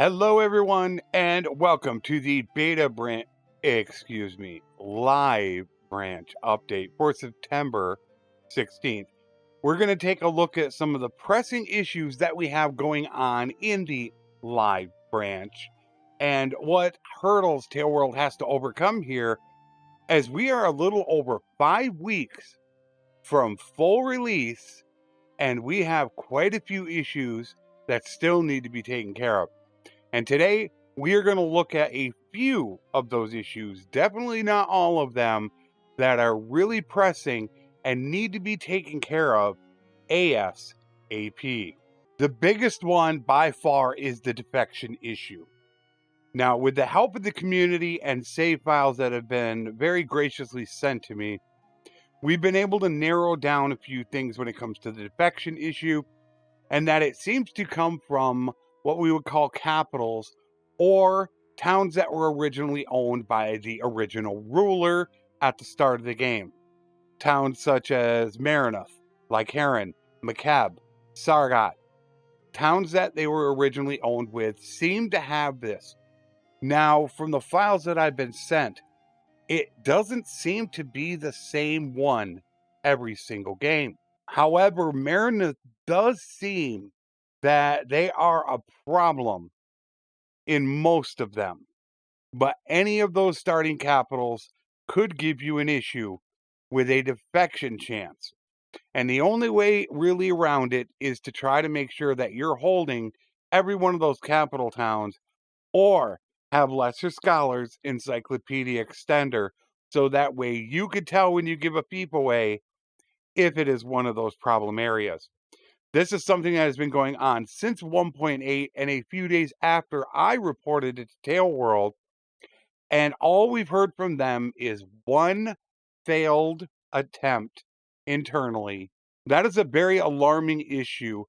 Hello, everyone, and welcome to the live branch update for September 16th. We're going to take a look at some of the pressing issues that we have going on in the live branch and what hurdles Tailworld has to overcome here, as we are a little over 5 weeks from full release, and we have quite a few issues that still need to be taken care of. And today, we are going to look at a few of those issues, definitely not all of them, that are really pressing and need to be taken care of ASAP. The biggest one by far is the defection issue. Now, with the help of the community and save files that have been very graciously sent to me, we've been able to narrow down a few things when it comes to the defection issue, and that it seems to come from what we would call capitals, or towns that were originally owned by the original ruler at the start of the game. Towns such as Marinoth, Lycaron, Macab, Sargot. Towns that they were originally owned with seem to have this. Now, from the files that I've been sent, it doesn't seem to be the same one every single game. However, Marinoth does seem that they are a problem in most of them, but any of those starting capitals could give you an issue with a defection chance. And the only way really around it is to try to make sure that you're holding every one of those capital towns, or have Lesser Scholars Encyclopedia Extender, so that way you could tell when you give a peep away if it is one of those problem areas. This is something that has been going on since 1.8 and a few days after I reported it to Tailworld, and all we've heard from them is one failed attempt internally. That is a very alarming issue,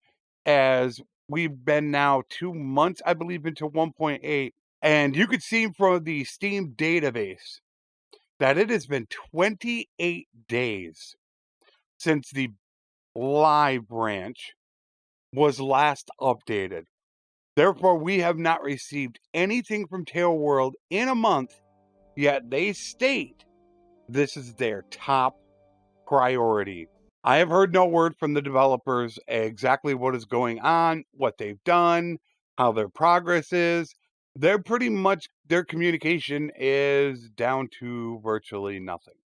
as we've been now 2 months, I believe, into 1.8, and you could see from the Steam database that it has been 28 days since the live branch was last updated. Therefore, we have not received anything from Tailworld in a month, yet they state this is their top priority. I have heard no word from the developers exactly what is going on, what they've done, how their progress is. They're pretty much, their communication is down to virtually nothing.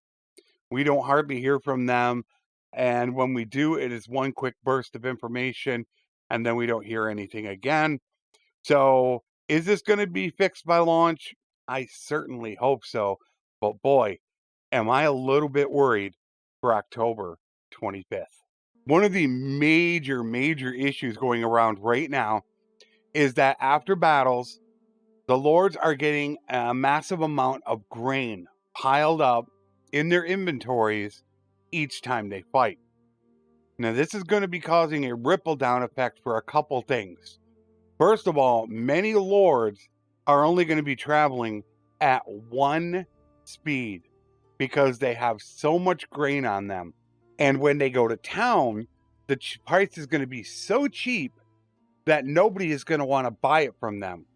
We don't hardly hear from them, and when we do, it is one quick burst of information, and then we don't hear anything again. So, is this going to be fixed by launch? I certainly hope so, but boy, am I a little bit worried for October 25th. One of the major issues going around right now is that after battles, the lords are getting a massive amount of grain piled up in their inventories each time they fight. Now, this is going to be causing a ripple down effect for a couple things. First of all, many lords are only going to be traveling at one speed because they have so much grain on them. And when they go to town, the price is going to be so cheap that nobody is going to want to buy it from them.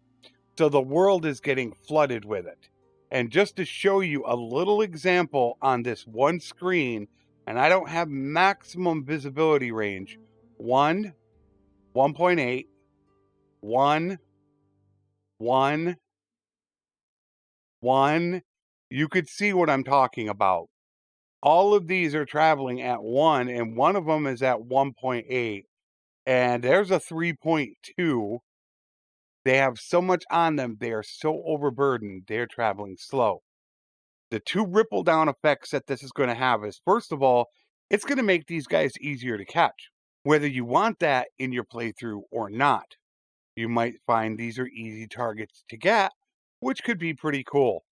So the world is getting flooded with it. And just to show you a little example on this one screen, and I don't have maximum visibility range, 1.8, 1, 1, you could see what I'm talking about. All of these are traveling at 1, and one of them is at 1.8. And there's a 3.2. They have so much on them, they are so overburdened, they're traveling slow. The two ripple down effects that this is going to have is, first of all, it's going to make these guys easier to catch, whether you want that in your playthrough or not. You might find these are easy targets to get, which could be pretty cool.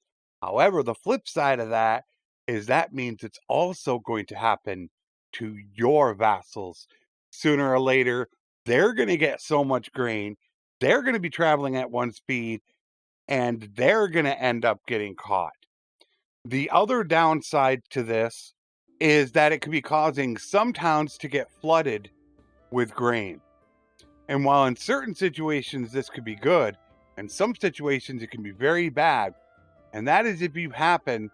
However, the flip side of that is that means it's also going to happen to your vassals. Sooner or later, they're going to get so much grain, they're going to be traveling at one speed, and they're going to end up getting caught. The other downside to this is that it could be causing some towns to get flooded with grain. And while in certain situations this could be good, In some situations, it can be very bad, and that is if you happen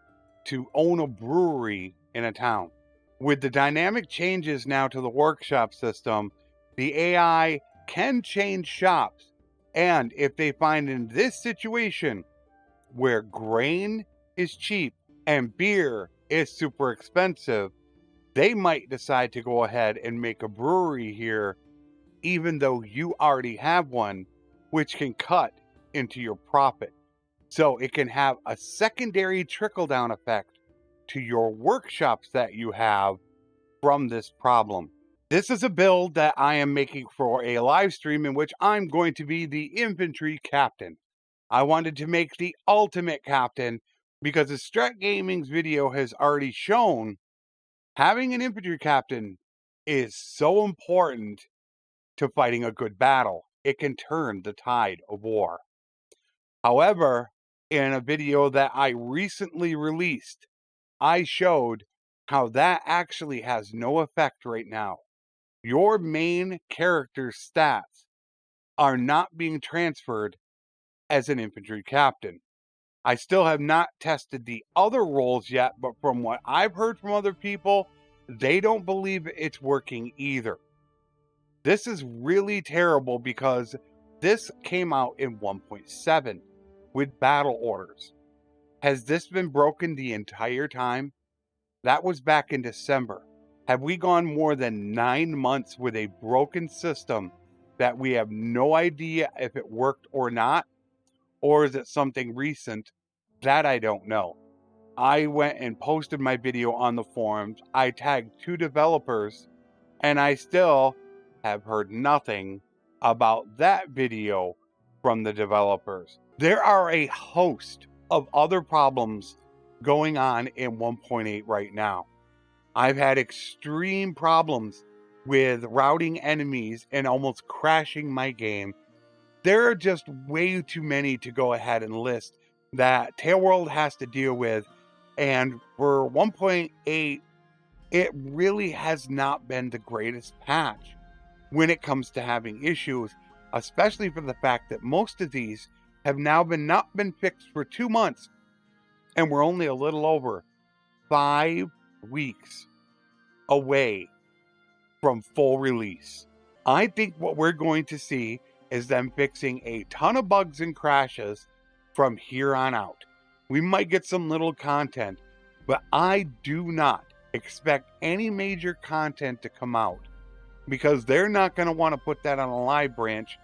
to own a brewery in a town. With the dynamic changes now to the workshop system, the AI can change shops, and if they find in this situation where grain is cheap and beer is super expensive, they might decide to go ahead and make a brewery here, even though you already have one, which can cut into your profit. So it can have a secondary trickle down effect to your workshops that you have from this problem. This is a build that I am making for a live stream in which I'm going to be the infantry captain. I wanted to make the ultimate captain because as Strat Gaming's video has already shown, having an infantry captain is so important to fighting a good battle. It can turn the tide of war. However, in a video that I recently released, I showed how that actually has no effect right now. Your main character's stats are not being transferred as an infantry captain. I still have not tested the other roles yet, but from what I've heard from other people, they don't believe it's working either. This is really terrible because this came out in 1.7 with battle orders. Has this been broken the entire time? That was back in December. Have we gone more than 9 months with a broken system that we have no idea if it worked or not? Or is it something recent? That I don't know. I went and posted my video on the forums. I tagged 2 developers, and I still have heard nothing about that video from the developers. There are a host of other problems going on in 1.8 right now. I've had extreme problems with routing enemies and almost crashing my game. There are just way too many to go ahead and list that Tailworld has to deal with. And for 1.8, it really has not been the greatest patch when it comes to having issues, especially for the fact that most of these have now not been fixed for 2 months, and we're only a little over 5 weeks away from full release. I think what we're going to see is them fixing a ton of bugs and crashes from here on out. We might get some little content, but I do not expect any major content to come out because they're not going to want to put that on a live branch,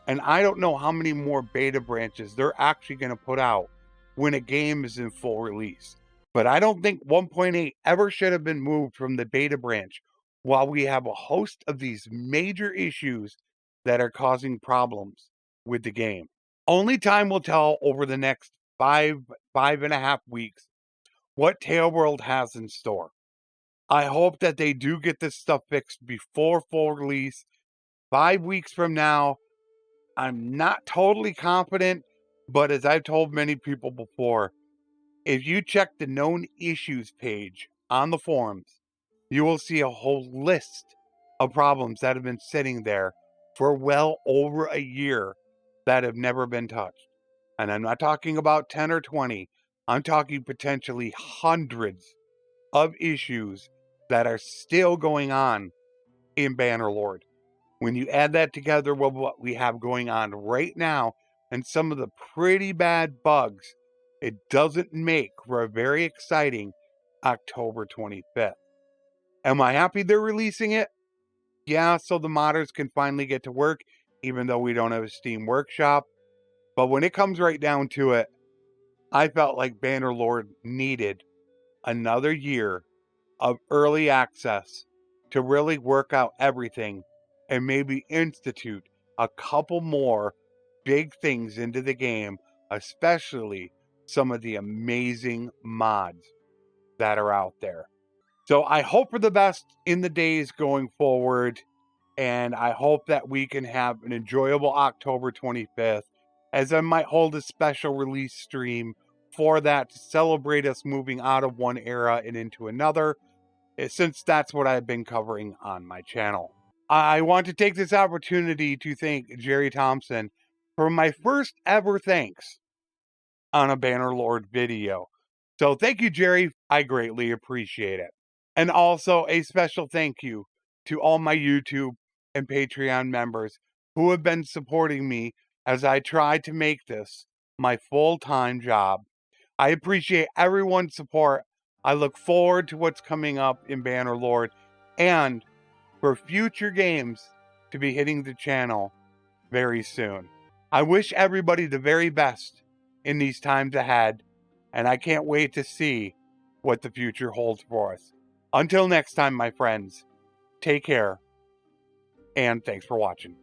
and I don't know how many more beta branches they're actually going to put out when a game is in full release. But I don't think 1.8 ever should have been moved from the beta branch while we have a host of these major issues that are causing problems with the game. Only time will tell over the next 5.5 weeks what Tailworld has in store. I hope that they do get this stuff fixed before full release. 5 weeks from now, I'm not totally confident, but as I've told many people before, if you check the known issues page on the forums, you will see a whole list of problems that have been sitting there for well over a year that have never been touched. And I'm not talking about 10 or 20. I'm talking potentially hundreds of issues that are still going on in Bannerlord. When you add that together with what we have going on right now and some of the pretty bad bugs, it doesn't make for a very exciting October 25th. Am I happy they're releasing it? Yeah, so the modders can finally get to work, even though we don't have a Steam workshop. But when it comes right down to it, I felt like Bannerlord needed another year of early access to really work out everything and maybe institute a couple more big things into the game, especially some of the amazing mods that are out there. So I hope for the best in the days going forward, and I hope that we can have an enjoyable October 25th, as I might hold a special release stream for that to celebrate us moving out of one era and into another, since that's what I've been covering on my channel. I want to take this opportunity to thank Jerry Thompson for my first ever thanks on a Bannerlord video. So thank you, Jerry. I greatly appreciate it. And also a special thank you to all my YouTube and Patreon members who have been supporting me as I try to make this my full-time job. I appreciate everyone's support. I look forward to what's coming up in Bannerlord and for future games to be hitting the channel very soon. I wish everybody the very best in these times ahead, and I can't wait to see what the future holds for us. Until next time, my friends, take care, and thanks for watching.